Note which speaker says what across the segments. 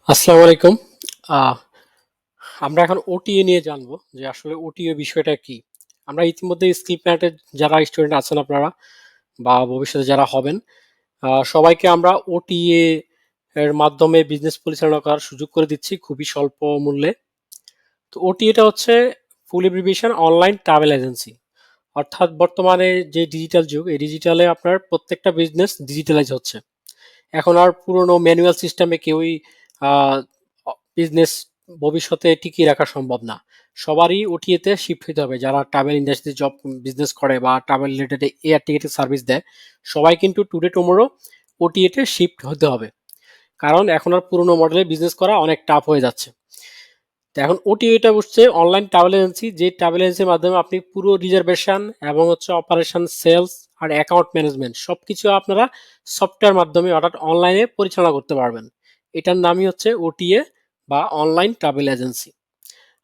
Speaker 1: আসসালামু আলাইকুম। আহ আমরা এখন ওটিএ নিয়ে জানবো যে আসলে ওটিএ বিষয়টা কি। আমরা ইতিমধ্যে স্কিল প্ল্যানেটের যারা স্টুডেন্ট আছেন আপনারা বা ভবিষ্যতে যারা হবেন, সবাইকে আমরা ওটিএ এর মাধ্যমে বিজনেস পরিচালনা করার সুযোগ করে দিচ্ছি খুবই স্বল্প মূল্যে। তো ওটিএটা হচ্ছে ফুল এব্রিভিয়েশন অনলাইন ট্রাভেল এজেন্সি। অর্থাৎ বর্তমানে যে ডিজিটাল যুগ, এই ডিজিটালে আপনার প্রত্যেকটা বিজনেস ডিজিটালাইজ হচ্ছে। এখন আর পুরনো ম্যানুয়াল সিস্টেমে কেউই বিজনেস ভবিষ্যতে টিকিয়ে রাখা সম্ভব না। সবারই ওটিএতে শিফট হতে হবে। যারা ট্রাভেল ইন্ডাস্ট্রি জব বিজনেস করে বা ট্রাভেল রিলেটেড এয়ার টিকেটের সার্ভিস দেয়, সবাই কিন্তু টুডে টুমোরো ওটিএতে শিফট হতে হবে। কারণ এখন আর পুরনো মডেলে বিজনেস করা অনেক টাফ হয়ে যাচ্ছে। তো এখন ওটিএটা হচ্ছে অনলাইন ট্রাভেল এজেন্সি, যে ট্রাভেল এজেন্সির মাধ্যমে আপনি পুরো রিজার্ভেশন এবং হচ্ছে অপারেশন, সেলস আর অ্যাকাউন্ট ম্যানেজমেন্ট সবকিছু আপনারা সফটওয়্যার মাধ্যমে অর্থাৎ অনলাইনে পরিচালনা করতে পারবেন। এটার নামই হচ্ছে ওটিএ বা অনলাইন ট্রাভেল এজেন্সি।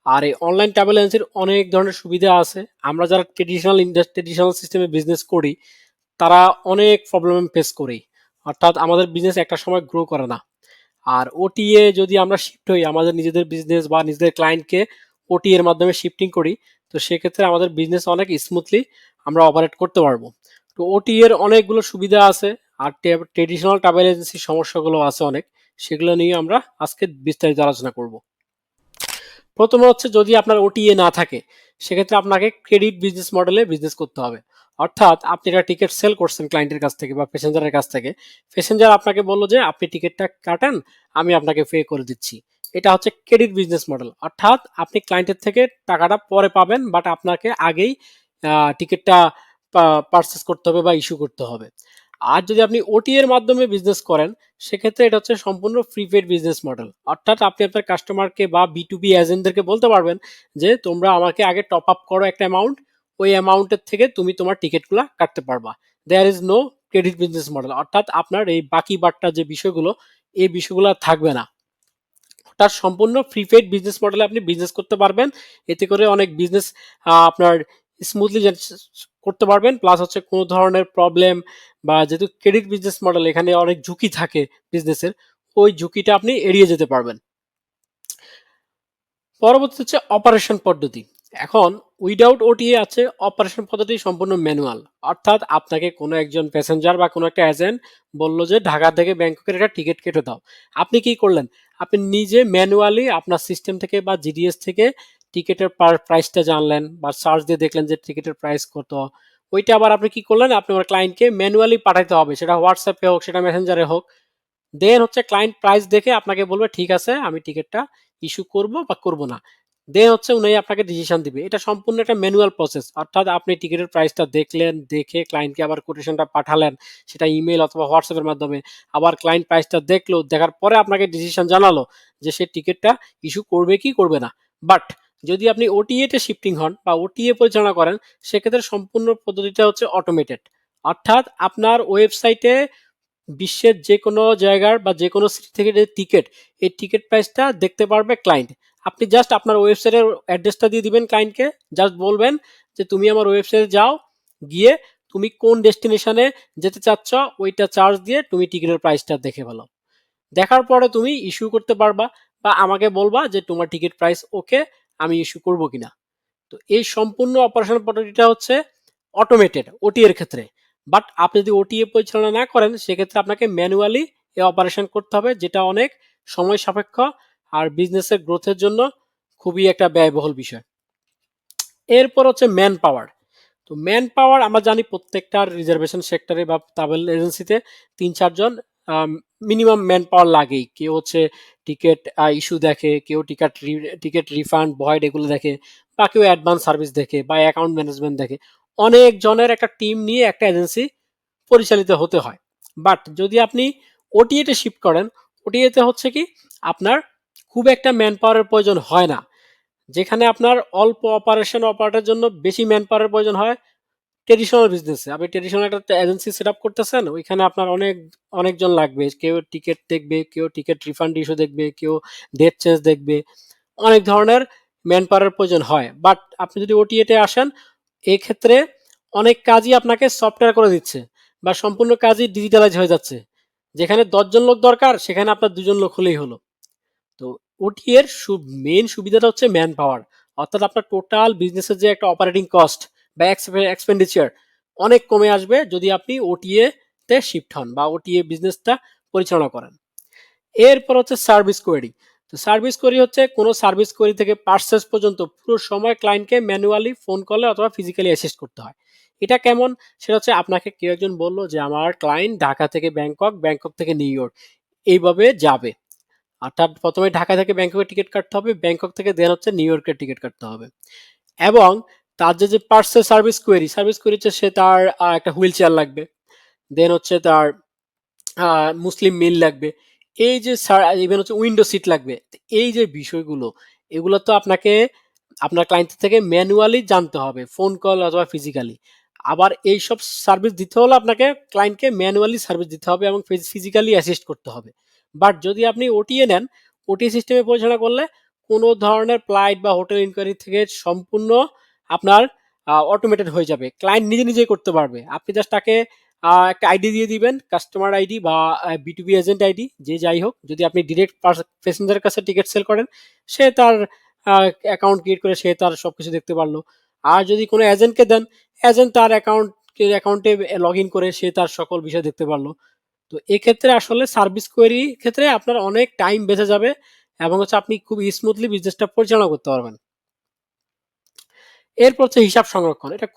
Speaker 1: আর এই অনলাইন ট্রাভেল এজেন্সির অনেক ধরনের সুবিধা আছে। আমরা যারা ট্রেডিশনাল সিস্টেমে বিজনেস করি, তারা অনেক প্রবলেম ফেস করি। অর্থাৎ আমাদের বিজনেস একটা সময় গ্রো করে না। আর ওটিএ যদি আমরা শিফট হই, আমাদের নিজেদের বিজনেস বা নিজেদের ক্লায়েন্টকে ওটি এর মাধ্যমে শিফটিং করি, তো সেক্ষেত্রে আমাদের বিজনেস অনেক স্মুথলি আমরা অপারেট করতে পারবো। তো ওটি এর অনেকগুলো সুবিধা আছে। আর ট্রেডিশনাল ট্রাভেল এজেন্সির সমস্যাগুলো আছে অনেক, সেগুলো নিয়ে আমরা আজকে বিস্তারিত আলোচনা করব। প্রথমে হচ্ছে, যদি আপনার ওটিএ না থাকে, সেক্ষেত্রে আপনাকে ক্রেডিট বিজনেস মডেলে বিজনেস করতে হবে। অর্থাৎ আপনি একটা টিকিট সেল করছেন ক্লায়েন্টের কাছ থেকে বা প্যাসেঞ্জারের কাছ থেকে। প্যাসেঞ্জার আপনাকে বললো যে আপনি টিকিটটা কাটেন, আমি আপনাকে পে করে দিচ্ছি। এটা হচ্ছে ক্রেডিট বিজনেস মডেল। অর্থাৎ আপনি ক্লায়েন্টের থেকে টাকাটা পরে পাবেন, বাট আপনাকে আগেই টিকিটটা পারচেস করতে হবে বা ইস্যু করতে হবে। আর যদি আপনি ওটি এর মাধ্যমে বিজনেস করেন, সেক্ষেত্রে এটা হচ্ছে সম্পূর্ণ প্রিপেড বিজনেস মডেল। অর্থাৎ আপনি আপনার কাস্টমারকে বা বি2বি এজেন্টদেরকে বলতে পারবেন যে তোমরা আমাকে আগে টপ আপ করো একটা অ্যামাউন্ট, ওই অ্যামাউন্টের থেকে তুমি তোমার টিকিটগুলো কাটতে পারবা। There is no credit business model. অর্থাৎ আপনার এই বাকি বাট্টা যে বিষয়গুলো, এই বিষয়গুলো থাকবে না। তার সম্পূর্ণ প্রিপেড বিজনেস মডেলে আপনি বিজনেস করতে পারবেন। এতে করে অনেক বিজনেস আপনার স্মুথলি করতে পারবেন। প্লাস হচ্ছে কোনো ধরনের প্রবলেম বা যেহেতু ক্রেডিট বিজনেস মডেল, এখানে অনেক ঝুঁকি থাকে বিজনেসের, ওই ঝুঁকিটা আপনি এড়িয়ে যেতে পারবেন। পরবর্তী হচ্ছে অপারেশন পদ্ধতি। এখন উইদাউট ওটিএ আছে অপারেশন পদ্ধতি সম্পূর্ণ ম্যানুয়াল। অর্থাৎ আপনাকে কোনো একজন প্যাসেঞ্জার বা কোনো একটা এজেন্ট বললো যে ঢাকা থেকে ব্যাংককের একটা টিকিট কেটে দাও, আপনি কি করলেন? আপনি নিজে ম্যানুয়ালি আপনার সিস্টেম থেকে বা জিডিএস থেকে টিকিটের প্রাইসটা জানলেন বা সার্চ দিয়ে দেখলেন যে টিকিটের প্রাইস কত। ওইটা আবার আপনি কি করলেন? আপনি আমার ক্লায়েন্টকে ম্যানুয়ালি পাঠাইতে হবে, সেটা হোয়াটসঅ্যাপে হোক, সেটা মেসেঞ্জারে হোক। দেন হচ্ছে ক্লায়েন্ট প্রাইস দেখে আপনাকে বলবে ঠিক আছে, আমি টিকিটটা ইস্যু করব বা করব না। দেন হচ্ছে উনি আপনাকে ডিসিশন দিবে। এটা সম্পূর্ণ একটা ম্যানুয়াল প্রসেস। অর্থাৎ আপনি টিকিটের প্রাইসটা দেখলেন, দেখে ক্লায়েন্টকে আবার কোটেশনটা পাঠালেন, সেটা ইমেল অথবা হোয়াটসঅ্যাপের মাধ্যমে। আবার ক্লায়েন্ট প্রাইসটা দেখলো, দেখার পরে আপনাকে ডিসিশন জানালো যে সে টিকিটটা ইস্যু করবে কি করবে না। বাট যদি আপনি ওটিএ তে শিফটিং হন বা ওটিএ পরিচালনা করেন, সেক্ষেত্রে সম্পূর্ণ পদ্ধতিটা হচ্ছে অটোমেটেড। অর্থাৎ আপনার ওয়েবসাইটে বিশ্বের যে কোনো জায়গার বা যে কোনো সিটি থেকে যে টিকিট, এই টিকিট প্রাইসটা দেখতে পারবে ক্লায়েন্ট। আপনি জাস্ট আপনার ওয়েবসাইটের অ্যাড্রেসটা দিয়ে দিবেন ক্লায়েন্টকে। জাস্ট বলবেন যে তুমি আমার ওয়েবসাইটে যাও, গিয়ে তুমি কোন ডেস্টিনেশনে যেতে চাচ্ছ, ওইটা চার্জ দিয়ে তুমি টিকিটের প্রাইসটা দেখে ফেলো। দেখার পরে তুমি ইস্যু করতে পারবা বা আমাকে বলবা যে তোমার টিকিট প্রাইস ওকে, আমি ইস্যু করবো কিনা। তো এই সম্পূর্ণ অপারেশন পদ্ধতিটা হচ্ছে অটোমেটেড ওটি এর ক্ষেত্রে। বাট আপনি যদি ওটিএ পরিচালনা না করেন, সেক্ষেত্রে আপনাকে ম্যানুয়ালি এই অপারেশন করতে হবে, যেটা অনেক সময় সাপেক্ষ আর বিজনেসের গ্রোথের জন্য খুবই একটা ব্যয়বহুল বিষয়। এরপর হচ্ছে ম্যান পাওয়ার। তো ম্যান পাওয়ার আমরা জানি প্রত্যেকটা রিজার্ভেশন সেক্টরে বা ট্রাভেল এজেন্সিতে ৩-৪ জন মিনিমাম ম্যান পাওয়ার লাগেই। কেউ হচ্ছে টিকিট ইস্যু দেখে, কেউ টিকিট রিফান্ড ভয়েড এগুলো দেখে, বা কেউ অ্যাডভান্স সার্ভিস দেখে বা অ্যাকাউন্ট ম্যানেজমেন্ট দেখে। অনেক জনের একটা টিম নিয়ে একটা এজেন্সি পরিচালিত হতে হয়। বাট যদি আপনি ওটিএতে শিফট করেন, ওটিএতে হচ্ছে কি আপনার খুব একটা ম্যান পাওয়ারের প্রয়োজন হয় না। যেখানে আপনার অল্প অপারেশন অপারেটের জন্য বেশি ম্যান পাওয়ারের প্রয়োজন হয় ট্রেডিশনাল বিজনেসে। আপনি ট্রেডিশনাল একটা এজেন্সি সেট আপ করতেছেন, ওইখানে আপনার অনেকজন লাগবে। কেউ টিকিট দেখবে, কেউ টিকিট রিফান্ড ইস্যু দেখবে, কেউ ডেট চেঞ্জ দেখবে। অনেক ধরনের ম্যান পাওয়ারের প্রয়োজন হয়। বাট আপনি যদি ওটিএতে আসেন, এক্ষেত্রে অনেক কাজই আপনাকে সফটওয়্যার করে দিচ্ছে বা সম্পূর্ণ কাজই ডিজিটালাইজ হয়ে যাচ্ছে। যেখানে ১০ জন লোক দরকার সেখানে আপনার ২ জন লোক হলেই হলো। তো ওটি এর মেইন সুবিধাটা হচ্ছে ম্যান পাওয়ার। অর্থাৎ আপনার টোটাল বিজনেসের যে একটা অপারেটিং কস্ট বা এক্সপেন্ডিচার অনেক কমে আসবে যদি আপনি ওটিএ তে শিফট হন বা ওটিএ বিজনেসটা পরিচালনা করেন। এরপর হচ্ছে সার্ভিস কোয়েরি। তো সার্ভিস কোয়েরি হচ্ছে কোনো সার্ভিস কোয়েরি থেকে পার্সেস পর্যন্ত পুরো সময় ক্লায়েন্টকে ম্যানুয়ালি ফোন কলে অথবা ফিজিক্যালি অ্যাসিস্ট করতে হয়। এটা কেমন? সেটা হচ্ছে আপনাকে কেউ একজন বলল যে আমার ক্লায়েন্ট ঢাকা থেকে ব্যাংকক, ব্যাংকক থেকে নিউ ইয়র্ক এইভাবে যাবে। অর্থাৎ ১ম এ ঢাকা থেকে ব্যাংককের টিকেট কাটতে হবে, ব্যাংকক থেকে দেন হচ্ছে নিউ ইয়র্কের টিকেট কাটতে হবে। এবং তার যে পার্সেল সার্ভিস কোয়েরি হচ্ছে সে তার একটা হুইল চেয়ার লাগবে। দেন হচ্ছে তার মুসলিম মিল লাগবে। এই যে ইভেন হচ্ছে উইন্ডো সিট লাগবে। এই যে বিষয়গুলো, এগুলো তো আপনাকে আপনার ক্লায়েন্ট থেকে ম্যানুয়ালি জানতে হবে, ফোন কল অথবা ফিজিক্যালি। আবার এইসব সার্ভিস দিতে হলে আপনাকে ক্লায়েন্টকে ম্যানুয়ালি সার্ভিস দিতে হবে এবং ফিজিক্যালি অ্যাসিস্ট করতে হবে। বাট যদি আপনি ওটিএ নেন, ওটিএ সিস্টেমে পরিচালনা করলে কোনো ধরনের ফ্লাইট বা হোটেল ইনকোয়ারি থেকে সম্পূর্ণ আপনার অটোমেটেড হয়ে যাবে। ক্লায়েন্ট নিজে নিজেই করতে পারবে। আপনি জাস্ট তাকে একটা আইডি দিয়ে দিবেন, কাস্টমার আইডি বা বিটুবি এজেন্ট আইডি, যে যাই হোক। যদি আপনি ডিরেক্ট প্যাসেঞ্জারের কাছে টিকিট সেল করেন, সে তার অ্যাকাউন্ট ক্রিয়েট করে সে তার সবকিছু দেখতে পারলো। আর যদি কোনো এজেন্টকে দেন, এজেন্ট তার অ্যাকাউন্টে লগ ইন করে সে তার সকল বিষয় দেখতে পারলো। তো এক্ষেত্রে আসলে সার্ভিস কোয়েরি ক্ষেত্রে আপনার অনেক টাইম বেঁচে যাবে এবং হচ্ছে আপনি খুব স্মুথলি বিজনেসটা পরিচালনা করতে পারবেন। এরপর হচ্ছে হিসাব সংরক্ষণ। এটা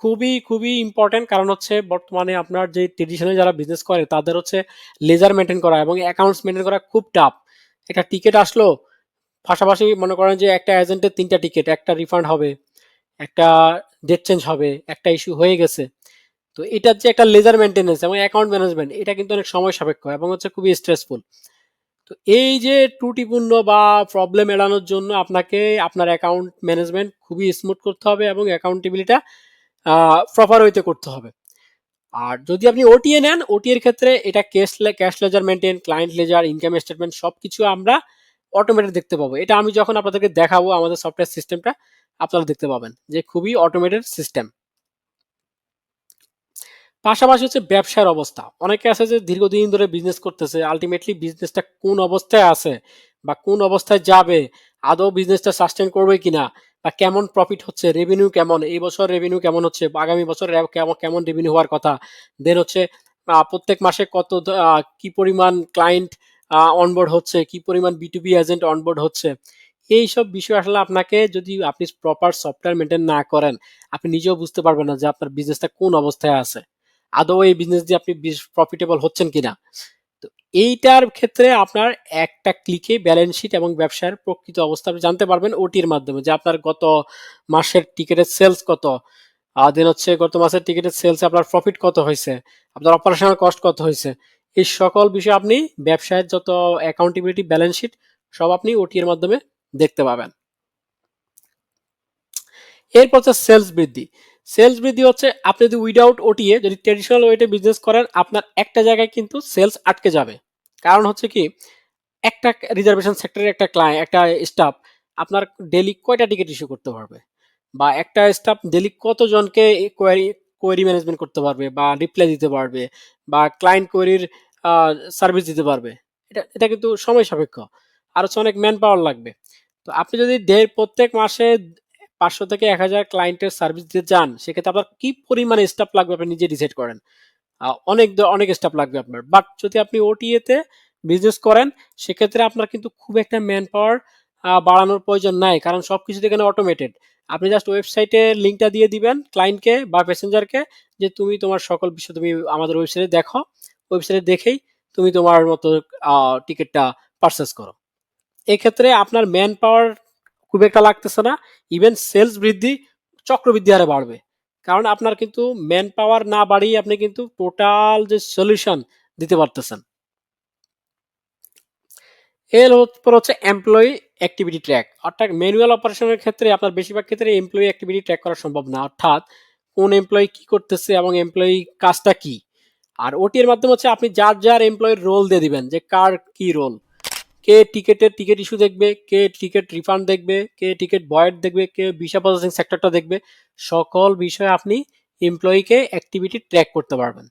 Speaker 1: খুবই ইম্পর্টেন্ট, কারণ হচ্ছে বর্তমানে আপনার যে ট্রেডিশনালি যারা বিজনেস করে তাদের হচ্ছে লেজার মেনটেন করা এবং অ্যাকাউন্টস মেনটেন করা খুব টাফ। একটা টিকেট আসলো, পাশাপাশি মনে করেন যে একটা এজেন্টের ৩ টা টিকেট, একটা রিফান্ড হবে, একটা ডেট চেঞ্জ হবে, একটা ইস্যু হয়ে গেছে। তো এটার যে একটা লেজার মেইনটেন্যান্স এবং অ্যাকাউন্ট ম্যানেজমেন্ট, এটা কিন্তু অনেক সময় সাপেক্ষ এবং হচ্ছে খুবই স্ট্রেসফুল। তো এই যে ত্রুটিপূর্ণ বা প্রবলেম এড়ানোর জন্য আপনাকে আপনার অ্যাকাউন্ট ম্যানেজমেন্ট খুবই স্মুথ করতে হবে এবং অ্যাকাউন্টেবিলিটা প্রপার ওয়েতে করতে হবে। আর যদি আপনি ওটিএ নেন, ওটি এর ক্ষেত্রে এটা cash ledger maintain, client ledger, income statement সবকিছু আমরা অটোমেটেড দেখতে পাবো। এটা আমি যখন আপনাদেরকে দেখাবো আমাদের সফটওয়্যার সিস্টেমটা, আপনারা দেখতে পাবেন যে খুবই অটোমেটেড সিস্টেম। পাশাপাশি হচ্ছে ব্যবসার অবস্থা। অনেকে আছে যে দীর্ঘদিন ধরে বিজনেস করতেছে, আল্টিমেটলি বিজনেসটা কোন অবস্থায় আছে বা কোন অবস্থায় যাবে, আদৌ বিজনেসটা সাস্টেইন করবে কিনা, বা কেমন প্রফিট হচ্ছে, রেভিনিউ কেমন, এই বছর রেভিনিউ কেমন হচ্ছে, বা আগামী বছর কেমন কেমন রেভিনিউ হওয়ার কথা, দেন হচ্ছে প্রত্যেক মাসে কি পরিমাণ ক্লায়েন্ট অনবোর্ড হচ্ছে, কি পরিমাণ বিটুবি এজেন্ট অনবোর্ড হচ্ছে। এইসব বিষয় আসলে আপনাকে, যদি আপনি প্রপার সফটওয়্যার মেনটেন না করেন, আপনি নিজেও বুঝতে পারবেন না যে আপনার বিজনেসটা কোন অবস্থায় আছে, আদৌ এই বিজনেস দিয়ে আপনি প্রফিটেবল হচ্ছেন কিনা। তো এইটার ক্ষেত্রে আপনার একটা ক্লিকে ব্যালেন্স শিট এবং ব্যবসার প্রকৃত অবস্থা আপনি জানতে পারবেন ওটির মাধ্যমে, যে আপনার গত মাসের টিকিটের সেলস কত, দেন হচ্ছে গত মাসের টিকিটের সেলস আপনার প্রফিট কত হয়েছে, আপনার অপারেশনাল কস্ট কত হয়েছে। এই সকল বিষয় আপনি ব্যবসায়ের যত অ্যাকাউন্টেবিলিটি ব্যালেন্স শিট সব আপনি ওটি এর মাধ্যমে দেখতে পাবেন। এরপর হচ্ছে সেলস বৃদ্ধি। সেলস বৃদ্ধি হচ্ছে আপনি যদি উইদাউট ওটিএ যদি ট্রেডিশনাল ওয়েতে বিজনেস করেন, আপনার একটা জায়গায় কিন্তু সেলস আটকে যাবে। কারণ হচ্ছে কি, একটা রিজার্ভেশন সেক্টরের একটা ক্লায়েন্ট, একটা স্টাফ আপনার ডেইলি কয়টা টিকিট ইস্যু করতে পারবে, বা একটা স্টাফ ডেইলি কতজনকে কোয়েরি কোয়েরি ম্যানেজমেন্ট করতে পারবে বা রিপ্লাই দিতে পারবে বা ক্লায়েন্ট কোয়েরির সার্ভিস দিতে পারবে। এটা কিন্তু সময় সাপেক্ষ, আর হচ্ছে অনেক ম্যান পাওয়ার লাগবে। তো আপনি যদি প্রত্যেক মাসে ৫০০ থেকে ১,০০০ ক্লায়েন্টের সার্ভিস দিতে চান, সেক্ষেত্রে আপনার কি পরিমাণে স্টাফ লাগবে আপনি নিজে ডিসাইড করেন। অনেক স্টাফ লাগবে আপনার। বাট যদি আপনি ওটিএ তে বিজনেস করেন, সেক্ষেত্রে আপনার কিন্তু খুব একটা ম্যান পাওয়ার বাড়ানোর প্রয়োজন নাই। কারণ সবকিছু এখানে অটোমেটেড। আপনি জাস্ট ওয়েবসাইটে লিঙ্কটা দিয়ে দিবেন ক্লায়েন্টকে বা প্যাসেঞ্জারকে, যে তুমি তোমার সকল বিষয় তুমি আমাদের ওয়েবসাইটে দেখো। ওয়েবসাইটে দেখেই তুমি তোমার মতো টিকেটটা পারচেজ করো। এক্ষেত্রে আপনার ম্যান পাওয়ার খুব একটা লাগতেছে না। ইভেন সেলস বৃদ্ধি চক্রবৃদ্ধি হারে বাড়বে। কারণ আপনার কিন্তু ম্যান পাওয়ার না বাড়িয়ে আপনি কিন্তু টোটাল যে সলিউশন দিতে পারতেছেন। এর পর হচ্ছে এমপ্লয়ি অ্যাক্টিভিটি ট্র্যাক। অর্থাৎ ম্যানুয়াল অপারেশনের ক্ষেত্রে আপনার বেশিরভাগ ক্ষেত্রে এমপ্লয়ি অ্যাক্টিভিটি ট্র্যাক করা সম্ভব না। অর্থাৎ কোন এমপ্লয়ি কি করতেছে এবং এমপ্লয়ি কাজটা কি। আর ওটি এর মাধ্যমে হচ্ছে আপনি যার এমপ্লয়ির রোল দিয়ে দিবেন, যে কার কি রোল। কে টিকেট ইস্যু দেখবে, কে টিকেট রিফান্ড দেখবে, কে টিকেট ভয়েড দেখবে, কে ভিসা প্রসেসিং সেক্টরটা দেখবে। সকল বিষয়ে আপনি এমপ্লয়িকে অ্যাক্টিভিটি ট্র্যাক করতে পারবেন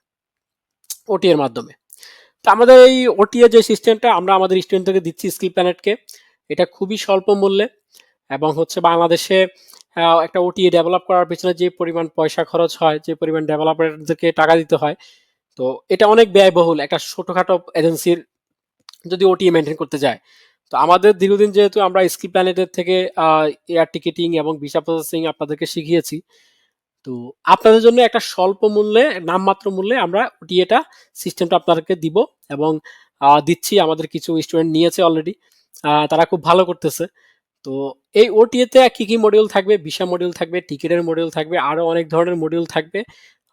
Speaker 1: ওটি এর মাধ্যমে। তো আমাদের এই ওটিএ যে সিস্টেমটা আমরা আমাদের স্টুডেন্টদেরকে দিচ্ছি স্কিল প্ল্যানেটকে, এটা খুবই স্বল্প মূল্যে, এবং হচ্ছে বাংলাদেশে একটা ওটিএ ডেভেলপ করার পেছনে যে পরিমাণ পয়সা খরচ হয়, যে পরিমাণ ডেভেলপারদেরকে টাকা দিতে হয়, তো এটা অনেক ব্যয়বহুল একটা ছোটখাটো এজেন্সির যদি ওটিএ মেনটেন করতে যায়। তো আমাদের দীর্ঘদিন যেহেতু আমরা স্কিল প্ল্যানেটের থেকে এয়ার টিকেটিং এবং ভিসা প্রসেসিং আপনাদেরকে শিখিয়েছি, তো আপনাদের জন্য একটা স্বল্প মূল্যে, নামমাত্র মূল্যে আমরা ওটিএটা সিস্টেমটা আপনাদেরকে দিব, এবং দিচ্ছি। আমাদের কিছু স্টুডেন্ট নিয়েছে অলরেডি, তারা খুব ভালো করতেছে। তো এই ওটিএতে কি কি মডিউল থাকবে? ভিসা মডিউল থাকবে, টিকিটের মডিউল থাকবে, আরো অনেক ধরনের মডিউল থাকবে।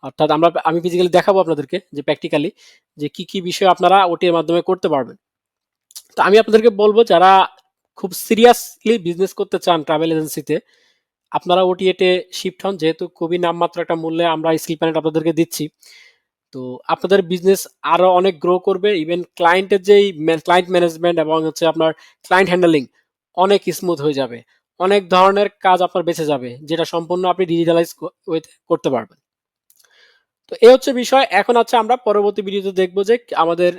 Speaker 1: অর্থাৎ আমি ফিজিক্যালি দেখাবো আপনাদেরকে যে প্র্যাকটিক্যালি যে কি কি বিষয় আপনারা ওটি এর মাধ্যমে করতে পারবেন। তো আমি আপনাদেরকে বলবো, যারা খুব সিরিয়াসলি বিজনেস করতে চান ট্রাভেল এজেন্সিতে, আপনারা ওটিএতে শিফট হন, যেহেতু খুবই নামমাত্র একটা মূল্যে আমরা স্কিল প্ল্যানেট আপনাদেরকে দিচ্ছি। তো আপনাদের বিজনেস আরো অনেক গ্রো করবে। ইভেন ক্লায়েন্টের যেই ক্লায়েন্ট ম্যানেজমেন্ট এবং হচ্ছে আপনার ক্লায়েন্ট হ্যান্ডলিং অনেক স্মুথ হয়ে যাবে। অনেক ধরনের কাজ আপনার বেঁচে যাবে, যেটা সম্পূর্ণ আপনি ডিজিটালাইজ করতে পারবেন। তো এই হচ্ছে বিষয়। এখন হচ্ছে আমরা পরবর্তী ভিডিওতে দেখবো যে আমাদের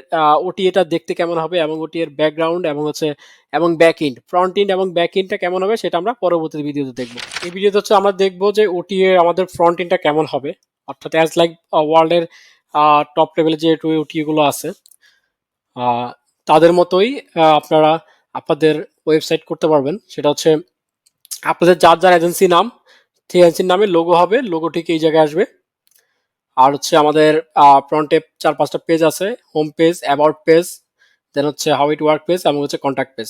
Speaker 1: ওটিএটা দেখতে কেমন হবে, এবং ওটি এর ব্যাকগ্রাউন্ড এবং হচ্ছে এবং ব্যাক ইন্ড, ফ্রন্ট ইন্ড এবং ব্যাক ইন্ডটা কেমন হবে, সেটা আমরা পরবর্তী ভিডিওতে দেখবো। এই ভিডিওতে হচ্ছে আমরা দেখবো যে ওটিএ আমাদের ফ্রন্ট ইন্ডটা কেমন হবে, অর্থাৎ অ্যাজ লাইক ওয়ার্ল্ডের টপ লেভেলে যে ওটিএ গুলো আছে, আহ, তাদের মতোই আপনারা আপনাদের ওয়েবসাইট করতে পারবেন। সেটা হচ্ছে আপনাদের যার যার এজেন্সি নাম, সেই এজেন্সির নামে লোগো হবে, লোগো ঠিক এই জায়গায় আসবে। আর হচ্ছে আমাদের ফ্রন্টে 4-5টা পেজ আছে: হোম পেজ, অ্যাবাউট পেজ, দেন হচ্ছে হাউ ইট ওয়ার্ক পেজ, এবং হচ্ছে কন্ট্যাক্ট পেজ।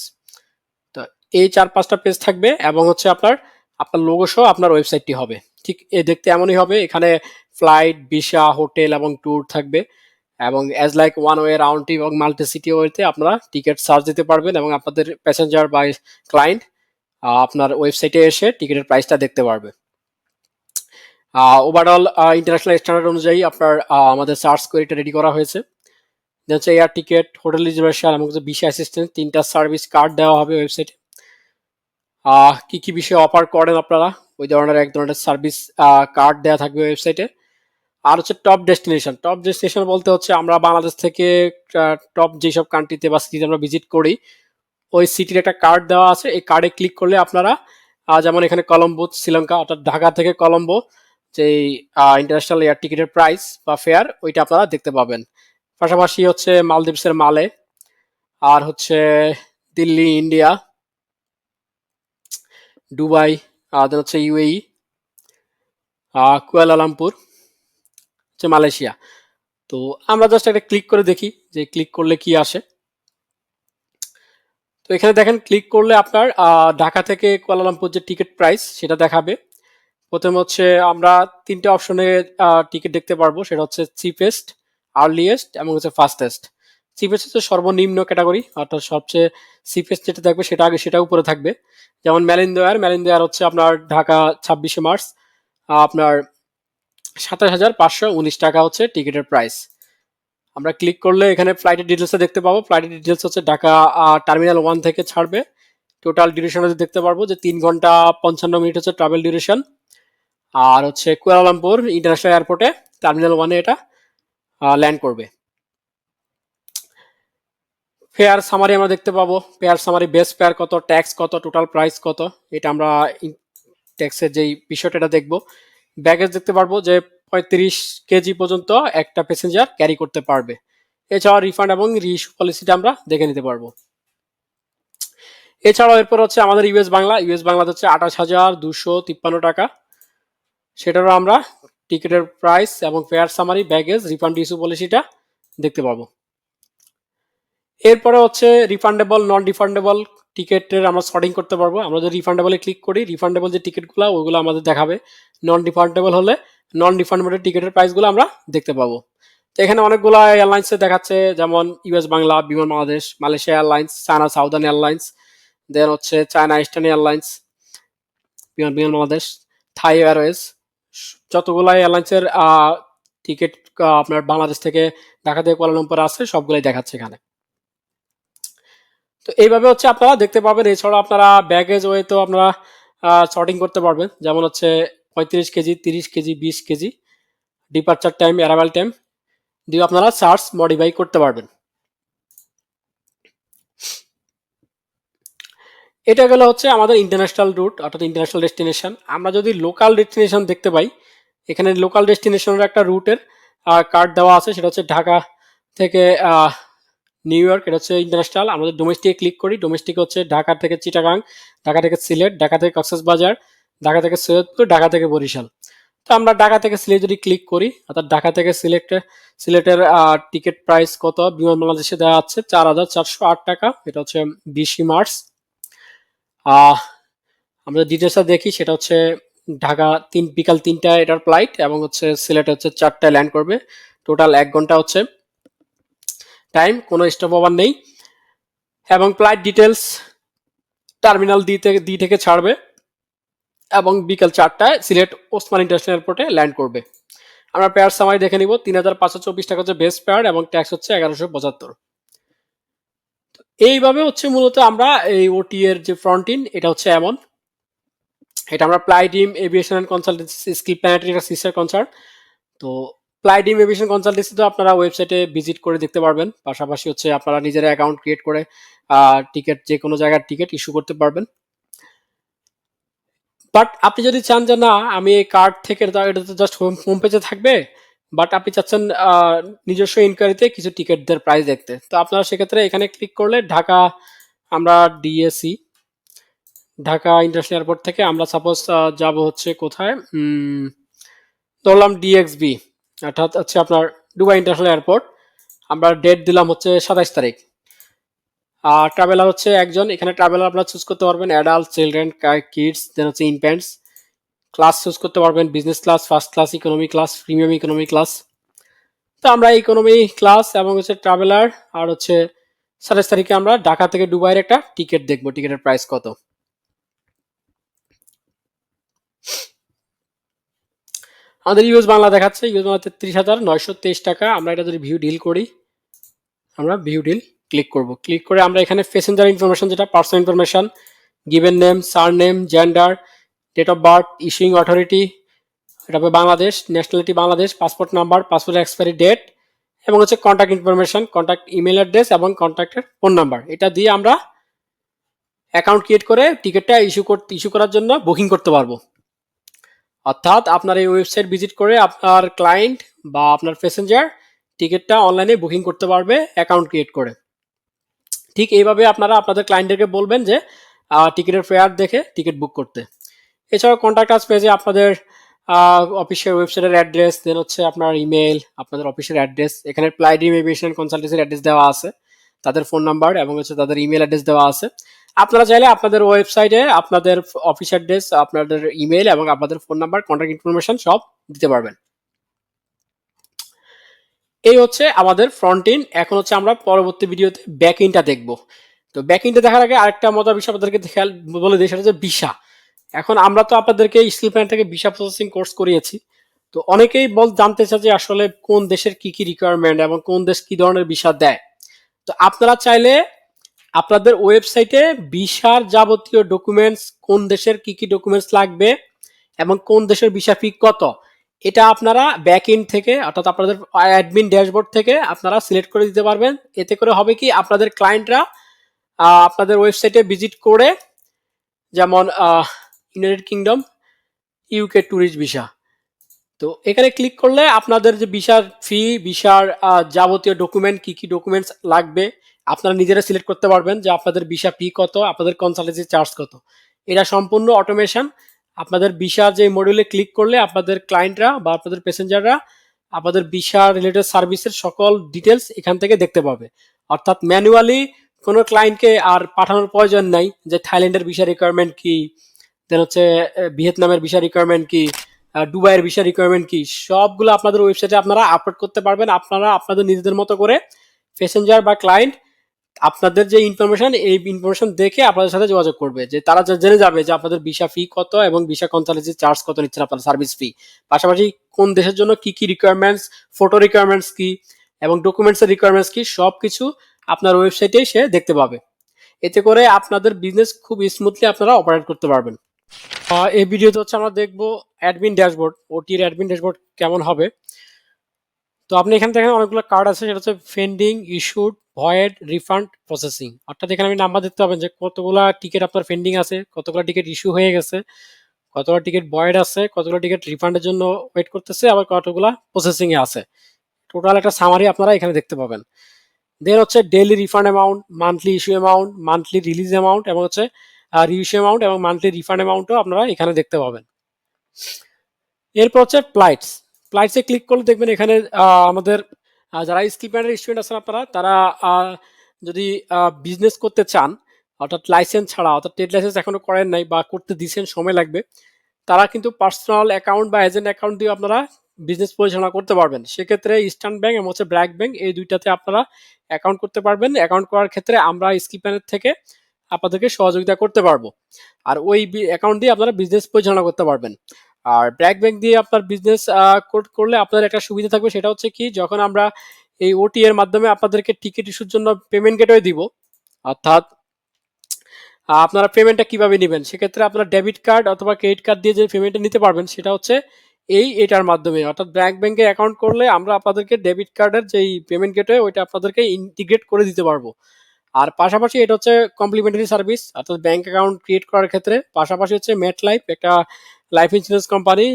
Speaker 1: তো এই 4-5টা পেজ থাকবে, এবং হচ্ছে আপনার আপনার লোগো সহ আপনার ওয়েবসাইটটি হবে। ঠিক এ দেখতে এমনই হবে। এখানে ফ্লাইট, ভিসা, হোটেল এবং ট্যুর থাকবে, এবং as like one way, round trip এবং মাল্টি সিটি ওয়েতে আপনারা টিকিট সার্চ দিতে পারবেন, এবং আপনাদের প্যাসেঞ্জার বা ক্লায়েন্ট আপনার ওয়েবসাইটে এসে টিকিটের প্রাইসটা দেখতে পারবে। ওভারঅল ইন্টারন্যাশনাল স্ট্যান্ডার্ড অনুযায়ী আপনার আমাদের সার্চ কোয়েরিটা রেডি করা হয়েছে। হচ্ছে এয়ার টিকিট, হোটেল রিজার্ভেশন এবং ভিসা অ্যাসিস্ট্যান্স, 3টা সার্ভিস কার্ড দেওয়া হবে ওয়েবসাইটে। কি কি বিষয়ে অফার করেন আপনারা, ওই ধরনের এক ধরনের সার্ভিস কার্ড দেওয়া থাকবে ওয়েবসাইটে। আর হচ্ছে টপ ডেস্টিনেশন। টপ ডেস্টিনেশন বলতে হচ্ছে আমরা বাংলাদেশ থেকে টপ যেসব কান্ট্রিতে বা সিটিতে আমরা ভিজিট করি, ওই সিটির একটা কার্ড দেওয়া আছে। এই কার্ডে ক্লিক করলে আপনারা যেমন এখানে কলম্বো, শ্রীলঙ্কা, অর্থাৎ ঢাকা থেকে কলম্বো যে ইন্টারন্যাশনাল এয়ার টিকিটের প্রাইস বা ফেয়ার, ওইটা আপনারা দেখতে পাবেন। পাশাপাশি হচ্ছে মালদ্বীপসের মালে, আর হচ্ছে দিল্লি, ইন্ডিয়া, দুবাই, দেন হচ্ছে ইউএই, কুয়ালালামপুর হচ্ছে মালয়েশিয়া। তো আমরা জাস্ট একটা ক্লিক করে দেখি যে ক্লিক করলে কি আসে। তো এখানে দেখেন, ক্লিক করলে আপনার ঢাকা থেকে কুয়ালালামপুর যে টিকিট প্রাইস সেটা দেখাবে। প্রথমে হচ্ছে আমরা 3টে অপশনে টিকিট দেখতে পারবো। সেটা হচ্ছে চিপেস্ট, আর্লিয়েস্ট এবং হচ্ছে ফাস্টেস্ট। চিপেস্ট হচ্ছে সর্বনিম্ন ক্যাটাগরি, অর্থাৎ সবচেয়ে চিপেস্ট যেটা থাকবে সেটা আগে, সেটা উপরে থাকবে। যেমন ম্যালিন্দোয়ার হচ্ছে আপনার ঢাকা 26শে মার্চ আপনার 27,519 টাকা হচ্ছে টিকিটের প্রাইস। আমরা ক্লিক করলে এখানে ফ্লাইটের ডিটেলসটা দেখতে পাবো। ফ্লাইটের ডিটেলস হচ্ছে ঢাকা টার্মিনাল 1 থেকে ছাড়বে। টোটাল ডিউরেশন দেখতে পারবো যে 3 ঘন্টা 55 মিনিট হচ্ছে ট্রাভেল ডিউরেশন। আর হচ্ছে কুয়ালালামপুর ইন্টারন্যাশনাল এয়ারপোর্টে টার্মিনাল 1-এ এটা ল্যান্ড করবে। ফেয়ার সামারি আমরা দেখতে পাবো। ফেয়ার সামারি, বেস্ট ফেয়ার কত, ট্যাক্স কত, টোটাল প্রাইস কত, এটা আমরা ট্যাক্সের যেই বিষয়টা এটা দেখবো। ব্যাগেজ দেখতে পারবো যে 35 কেজি পর্যন্ত একটা প্যাসেঞ্জার ক্যারি করতে পারবে। এছাড়া রিফান্ড এবং রিইস্যু পলিসিটা আমরা দেখে নিতে পারবো। এছাড়াও এরপর হচ্ছে আমাদের ইউএস বাংলা হচ্ছে 28,253 টাকা। সেটারও আমরা টিকিটের প্রাইস এবং fare summary, baggage, refund issue পলিসিটা দেখতে পাবো। এরপরে হচ্ছে রিফান্ডেবল, নন রিফান্ডেবল টিকিটের আমরা সর্টিং করতে পারবো। আমরা যদি রিফান্ডেবলে ক্লিক করি, রিফান্ডেবল যে টিকিটগুলো ওইগুলো আমাদের দেখাবে। নন রিফান্ডেবল হলে নন রিফান্ডেবল টিকিটের প্রাইসগুলো আমরা দেখতে পাবো। তো এখানে অনেকগুলো এয়ারলাইন্সে দেখাচ্ছে, যেমন US Bangla, Biman Bangladesh, Malaysia airlines, China Southern airlines, then হচ্ছে চায়না ইস্টার্ন এয়ারলাইন্স, বিমান বাংলাদেশ, থাই এয়ারওয়েজ, যতগুলো এয়ারলাইন্সের টিকিট আপনার বাংলাদেশ থেকে ঢাকা থেকে কুয়ালালামপুর আছে সবগুলাই দেখাচ্ছে এখানে। তো এইভাবে হচ্ছে আপনারা দেখতে পাবেন। এছাড়া আপনারা ব্যাগেজ ওয়েতেও আপনারা সর্টিং করতে পারবেন, যেমন হচ্ছে 35 KG, 30 KG, 20 KG, departure time, arrival time দিয়ে আপনারা সার্চ মডিফাই করতে পারবেন। এটা গেল হচ্ছে আমাদের ইন্টারন্যাশনাল রুট অর্থাৎ ইন্টারন্যাশনাল ডেস্টিনেশন। আমরা যদি লোকাল ডেস্টিনেশন দেখতে পাই, এখানে লোকাল ডেস্টিনেশনের একটা রুটের কার্ড দেওয়া আছে, সেটা হচ্ছে ঢাকা থেকে নিউ ইয়র্ক, এটা হচ্ছে ইন্টারন্যাশনাল। আমাদের ডোমেস্টিকে ক্লিক করি, ডোমেস্টিক হচ্ছে ঢাকা থেকে চিটাগাং, ঢাকা থেকে সিলেট, ঢাকা থেকে কক্সবাজার, ঢাকা থেকে সৈয়দপুর, ঢাকা থেকে বরিশাল। তো আমরা ঢাকা থেকে সিলেট যদি ক্লিক করি, অর্থাৎ ঢাকা থেকে সিলেটের টিকিট প্রাইস কত বিমান বাংলাদেশে দেওয়া আছে 4,408 টাকা, এটা হচ্ছে 20 মার্চ। আমরা ডিটেলসটা দেখি, সেটা হচ্ছে ঢাকা বিকাল 3টায় এটার ফ্লাইট এবং হচ্ছে সিলেটে হচ্ছে 4টায় ল্যান্ড করবে। টোটাল 1 ঘন্টা হচ্ছে টাইম, কোনো স্টপ ওভার নেই। এবং ফ্লাইট ডিটেলস টার্মিনাল ডি থেকে ছাড়বে এবং বিকাল 4টায় সিলেট ওসমান ইন্টারন্যাশনাল এয়ারপোর্টে ল্যান্ড করবে। আমরা পেয়ার সামারি দেখে নিব। 3,524 টাকা হচ্ছে বেস পেয়ার এবং ট্যাক্স হচ্ছে 1175। এইভাবে হচ্ছে মূলত আমরা এই ওটি এর যে ফ্রন্ট ইন, এটা হচ্ছে এমন। এটা আমরা Plydim aviation and consultancy skill planetary একটা সিস্টার কনসার্ন। তো প্লাইডিম এভিয়েশন কনসালটেন্সি তো আপনারা ওয়েবসাইটে ভিজিট করে দেখতে পারবেন, পাশাপাশি হচ্ছে আপনারা নিজের অ্যাকাউন্ট ক্রিয়েট করে টিকিট যে কোনো জায়গার টিকিট ইস্যু করতে পারবেন। বাট আপনি যদি চান যে না আমি এই কার্ড থেকে, এটা তো জাস্ট হোম পেজে থাকবে, বাট আপনি চাচ্ছেন নিজস্ব ইনকোয়ারিতে কিছু টিকিটদের প্রাইস দেখতে, তো আপনারা সেক্ষেত্রে এখানে ক্লিক করলে ঢাকা, আমরা ডিএসি ঢাকা ইন্টারন্যাশনাল এয়ারপোর্ট থেকে আমরা সাপোজ যাব হচ্ছে কোথায়, ধরলাম ডিএক্সবি, অর্থাৎ হচ্ছে আপনার দুবাই ইন্টারন্যাশনাল এয়ারপোর্ট। আমরা ডেট দিলাম হচ্ছে 27 তারিখ। আর ট্রাভেলার হচ্ছে একজন, এখানে ট্রাভেলার আপনারা চুজ করতে পারবেন অ্যাডাল্ট, চিলড্রেন, কিডস, দেন হচ্ছে ইনফ্যান্টস। ক্লাস চুজ করতে পারবেন business class, first class, economy class, premium economy class. তো আমরা ইকোনমি ক্লাস এবং হচ্ছে ট্রাভেলার আর হচ্ছে 27 তারিখে আমরা ঢাকা থেকে দুবাইয়ের একটা টিকিট দেখবো, টিকিটের প্রাইস কত। আমাদের ইউএস বাংলা দেখাচ্ছে, ইউএস বাংলা 33,923 টাকা। আমরা এটা যদি ভিউ ডিল করি, আমরা ভিউ ডিল ক্লিক করব, ক্লিক করে আমরা এখানে প্যাসেঞ্জার ইনফরমেশন, যেটা personal information, given name, surname, gender, date of birth, issuing authority, এটা হবে Bangladesh, nationality Bangladesh, passport number, passport expiry date এবং হচ্ছে contact information, contact email address এবং কন্ট্যাক্টের ফোন নাম্বার। এটা দিয়ে আমরা অ্যাকাউন্ট ক্রিয়েট করে টিকিটটা ইস্যু করার জন্য বুকিং করতে পারবো। অর্থাৎ আপনার এই ওয়েবসাইট ভিজিট করে আপনার ক্লায়েন্ট বা আপনার প্যাসেঞ্জার টিকিটটা অনলাইনে বুকিং করতে পারবে অ্যাকাউন্ট ক্রিয়েট করে। ঠিক এইভাবে আপনারা আপনাদের ক্লায়েন্টদেরকে বলবেন যে টিকিটের ফেয়ার দেখে টিকিট বুক করতে। এছাড়াও কন্ট্যাক্ট আস পেজে আপনাদের অফিসের ওয়েবসাইটের অ্যাড্রেস, দেন হচ্ছে আপনার ইমেল, আপনাদের অফিসের অ্যাড্রেস, এখানে প্লাইডিম এভিয়েশন কনসালটেন্সির অ্যাড্রেস দেওয়া আছে, তাদের ফোন নাম্বার এবং হচ্ছে তাদের ইমেল অ্যাড্রেস দেওয়া আছে। আপনারা চাইলে আপনাদের ওয়েবসাইটে আপনাদের অফিস অ্যাড্রেস, আপনাদের ইমেল এবং আপনাদের ফোন নাম্বার, কন্ট্যাক্ট ইনফরমেশন সব দিতে পারবেন। এই হচ্ছে আমাদের ফ্রন্ট ইন। এখন হচ্ছে আমরা পরবর্তী ভিডিওতে ব্যাক ইনটা দেখব। তো ব্যাক ইনটা দেখার আগে আরেকটা মজার বিষয় আপনাদেরকে বলে দিই, সেটা হচ্ছে ভিসা। এখন আমরা তো আপনাদেরকে স্কিল প্ল্যান থেকে ভিসা প্রসেসিং কোর্স করিয়েছি। তো অনেকেই জানতে চায় যে আসলে কোন দেশের কি কি রিকোয়ারমেন্ট এবং কোন দেশ কি ধরনের ভিসা দেয়। তো আপনারা চাইলে আপনাদের ওয়েবসাইটে ভিসার যাবতীয় ডকুমেন্টস, কোন দেশের কি কি ডকুমেন্টস লাগবে এবং কোন দেশের ভিসা ফি কত, এটা আপনারা ব্যাক এন্ড থেকে অর্থাৎ আপনাদের অ্যাডমিন ড্যাশবোর্ড থেকে আপনারা সিলেক্ট করে দিতে পারবেন। এতে করে হবে কি, আপনাদের ক্লায়েন্টরা আপনাদের ওয়েবসাইটে ভিজিট করে, যেমন United kingdom, UK tourist visa, তো এখানে ক্লিক করলে আপনাদের যে ভিসার ফি, ভিসার যাবতীয় ডকুমেন্ট, কি কি ডকুমেন্টস লাগবে আপনারা নিজেরা সিলেক্ট করতে পারবেন, যে আপনাদের ভিসা ফি কত, আপনাদের কনসালটেন্সি চার্জ কত। এটা সম্পূর্ণ অটোমেশন। আপনাদের ভিসা যে মডিউলে ক্লিক করলে আপনাদের ক্লায়েন্টরা বা আপনাদের প্যাসেঞ্জাররা আপনাদের ভিসা রিলেটেড সার্ভিসের সকল ডিটেলস এখান থেকে দেখতে পাবে। অর্থাৎ ম্যানুয়ালি কোনো ক্লায়েন্টকে আর পাঠানোর প্রয়োজন নাই যে থাইল্যান্ডের ভিসা রিকোয়ারমেন্ট কি, দেন হচ্ছে ভিয়েতনামের ভিসা রিকোয়ারমেন্ট কি, দুবাইয়ের ভিসা রিকোয়ারমেন্ট কি, সবগুলো আপনাদের ওয়েবসাইটে আপনারা আপলোড করতে পারবেন। আপনারা আপনাদের নিজেদের মতো করে প্যাসেঞ্জার বা ক্লায়েন্ট আপনাদের যে ইনফরমেশন, এই ইনফরমেশন দেখে আপনাদের সাথে যোগাযোগ করবে, যে তারা জেনে যাবে যে আপনাদের ভিসা ফি কত এবং ভিসা কনসালটেন্সি চার্জ কত নিচ্ছেন আপনারা সার্ভিস ফি, পাশাপাশি কোন দেশের জন্য কি কি রিকোয়ারমেন্টস, ফটো রিকোয়ারমেন্টস কি এবং ডকুমেন্টসের রিকোয়ারমেন্টস কি, সব কিছু আপনার ওয়েবসাইটেই সে দেখতে পাবে। এতে করে আপনাদের বিজনেস খুব স্মুথলি আপনারা অপারেট করতে পারবেন। এই ভিডিওতে হচ্ছে আমরা দেখবো অ্যাডমিন ড্যাশবোর্ড, ওটির অ্যাডমিন ড্যাশবোর্ড কেমন হবে। তো আপনি এখানে দেখেন অনেকগুলো কার্ড আছে, সেটা হচ্ছে pending, issued, void, refund, processing. অর্থাৎ এখানে আমি নাম্বার দেখতে পাবেন যে কতগুলা টিকিট আপনার পেন্ডিং আছে, কতগুলো টিকিট ইস্যু হয়ে গেছে, কতগুলো টিকিট ভয়েড আছে, কতগুলো টিকিট রিফান্ডের জন্য ওয়েট করতেছে, আবার কতগুলা প্রসেসিং এ আছে। টোটাল একটা সামারি আপনারা এখানে দেখতে পাবেন। দেন হচ্ছে daily refund amount, monthly issue amount, monthly release amount এবং হচ্ছে রিইস্যু অ্যামাউন্ট এবং মান্থলি রিফান্ড অ্যামাউন্টও আপনারা এখানে দেখতে পাবেন। এরপর হচ্ছে প্লাইটস। প্লাইটসে ক্লিক করলে দেখবেন এখানে আমাদের যারা স্কিল প্যাডের স্টুডেন্ট আছেন আপনারা, তারা যদি বিজনেস করতে চান, অর্থাৎ লাইসেন্স ছাড়া, অর্থাৎ ট্রেড লাইসেন্স এখনো করেন নাই বা করতে দিচ্ছেন, সময় লাগবে, তারা কিন্তু পার্সোনাল অ্যাকাউন্ট বা এজেন্ট অ্যাকাউন্ট দিয়ে আপনারা বিজনেস পরিচালনা করতে পারবেন। সেক্ষেত্রে ইস্টার্ন ব্যাংক এবং হচ্ছে ব্র্যাক ব্যাংক, এই দুইটাতে আপনারা অ্যাকাউন্ট করতে পারবেন। অ্যাকাউন্ট করার ক্ষেত্রে আমরা স্কিল প্যানের থেকে আপনাদেরকে সহযোগিতা করতে পারবো, আর ওই অ্যাকাউন্ট দিয়ে আপনারা বিজনেস পরিচালনা করতে পারবেন। আর ব্র্যাক ব্যাংক দিয়ে আপনার বিজনেস করলে আপনার একটা সুবিধা থাকবে, সেটা হচ্ছে কি, যখন আমরা এই ওটি এর মাধ্যমে আপনাদেরকে টিকিট ইস্যুর জন্য পেমেন্ট গেটওয়ে দিব, অর্থাৎ আপনারা পেমেন্টটা কিভাবে নেবেন, সেক্ষেত্রে আপনারা ডেবিট কার্ড অথবা ক্রেডিট কার্ড দিয়ে যে পেমেন্টটা নিতে পারবেন, সেটা হচ্ছে এটার মাধ্যমে। অর্থাৎ ব্র্যাক ব্যাংকে অ্যাকাউন্ট করলে আমরা আপনাদেরকে ডেবিট কার্ডের যেই পেমেন্ট গেটওয়ে, ওইটা আপনাদেরকে ইন্টিগ্রেট করে দিতে পারবো। আর পাশাপাশি এটা হচ্ছে কমপ্লিমেন্টারি সার্ভিস, অর্থাৎ ব্যাংক অ্যাকাউন্ট ক্রিয়েট করার ক্ষেত্রে। পাশাপাশি হচ্ছে মেট লাইফ, একটা life insurance company,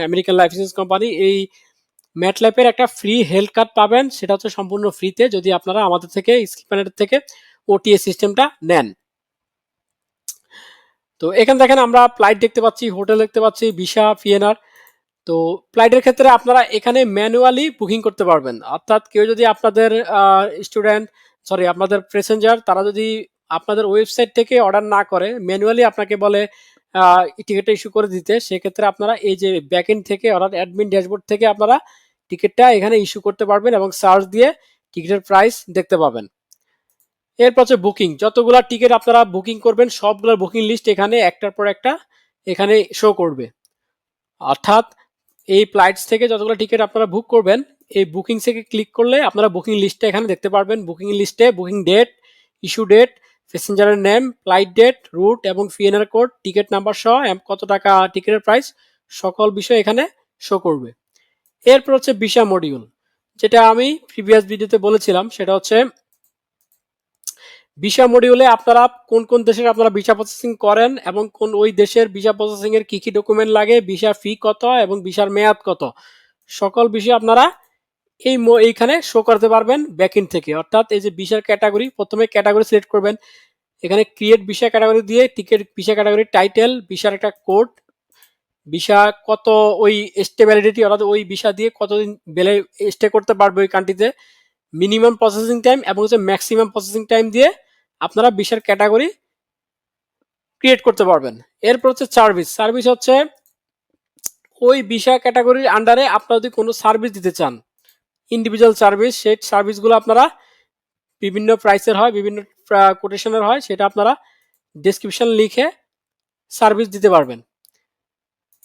Speaker 1: American life insurance company, এই মেট লাইফের একটা ফ্রি হেলথ কার্ড পাবেন, সেটা হচ্ছে সম্পূর্ণ ফ্রিতে, যদি আপনারা আমাদের থেকে স্কিপানের থেকে ওটিএ সিস্টেমটা নেন। তো এখানে দেখেন আমরা ফ্লাইট দেখতে পাচ্ছি, হোটেল দেখতে পাচ্ছি, ভিসা, পিএনআর। তো ফ্লাইটের ক্ষেত্রে আপনারা এখানে ম্যানুয়ালি বুকিং করতে পারবেন, অর্থাৎ কেউ যদি আপনাদের স্টুডেন্ট, সরি আপনাদের প্যাসেঞ্জার, তারা যদি আপনাদের ওয়েবসাইট থেকে অর্ডার না করে, ম্যানুয়ালি আপনাকে বলে টিকিটটা ইস্যু করে দিতে, সেক্ষেত্রে আপনারা এই যে ব্যাকএন্ড থেকে, অর্থাৎ অ্যাডমিন ড্যাশবোর্ড থেকে আপনারা টিকিটটা এখানে ইস্যু করতে পারবেন এবং সার্চ দিয়ে টিকিটের প্রাইস দেখতে পাবেন। এরপর হচ্ছে বুকিং, যতগুলা টিকিট আপনারা বুকিং করবেন সবগুলোর বুকিং লিস্ট এখানে একটার পর একটা এখানে শো করবে। অর্থাৎ এই ফ্লাইটস থেকে যতগুলো টিকিট আপনারা বুক করবেন, এই বুকিং থেকে ক্লিক করলে আপনারা বুকিং লিস্টটা এখানে দেখতে পারবেন। বুকিং লিস্টে বুকিং ডেট, ইস্যু ডেট, প্যাসেঞ্জারের নেম, ফ্লাইট ডেট, রুট এবং পিএনআর কোড, টিকিট নাম্বার সহ কত টাকা টিকিটের প্রাইস, সকল বিষয় এখানে শো করবে। এরপর হচ্ছে ভিসা মডিউল, যেটা আমি প্রিভিয়াস ভিডিওতে বলেছিলাম, সেটা হচ্ছে ভিসা মডিউলে আপনারা কোন কোন দেশের আপনারা ভিসা প্রসেসিং করেন এবং কোন ওই দেশের ভিসা প্রসেসিং এর কি কি ডকুমেন্ট লাগে, ভিসা ফি কত এবং ভিসার মেয়াদ কত, সকল বিষয় আপনারা এইখানে শো করতে পারবেন ব্যাকএন্ড থেকে। অর্থাৎ এই যে ভিসার ক্যাটাগরি, প্রথমে ক্যাটাগরি সিলেক্ট করবেন, এখানে ক্রিয়েট ভিসা ক্যাটাগরি দিয়ে টিকিট ভিসা ক্যাটাগরি টাইটেল, ভিসার একটা কোড, ভিসা কত ওই স্টে ভ্যালিডিটি, অর্থাৎ ওই ভিসা দিয়ে কতদিন স্টে করতে পারবে ওই কান্ট্রিতে, মিনিমাম প্রসেসিং টাইম এবং হচ্ছে ম্যাক্সিমাম প্রসেসিং টাইম দিয়ে আপনারা ভিসার ক্যাটাগরি ক্রিয়েট করতে পারবেন। এরপর হচ্ছে সার্ভিস। সার্ভিস হচ্ছে ওই ভিসা ক্যাটাগরির আন্ডারে আপনারা যদি কোনো সার্ভিস দিতে চান, ইন্ডিভিজুয়াল সার্ভিস, সেই সার্ভিসগুলো আপনারা বিভিন্ন প্রাইসের হয়, বিভিন্ন কোটেশনের হয়, সেটা আপনারা ডেসক্রিপশন লিখে সার্ভিস দিতে পারবেন।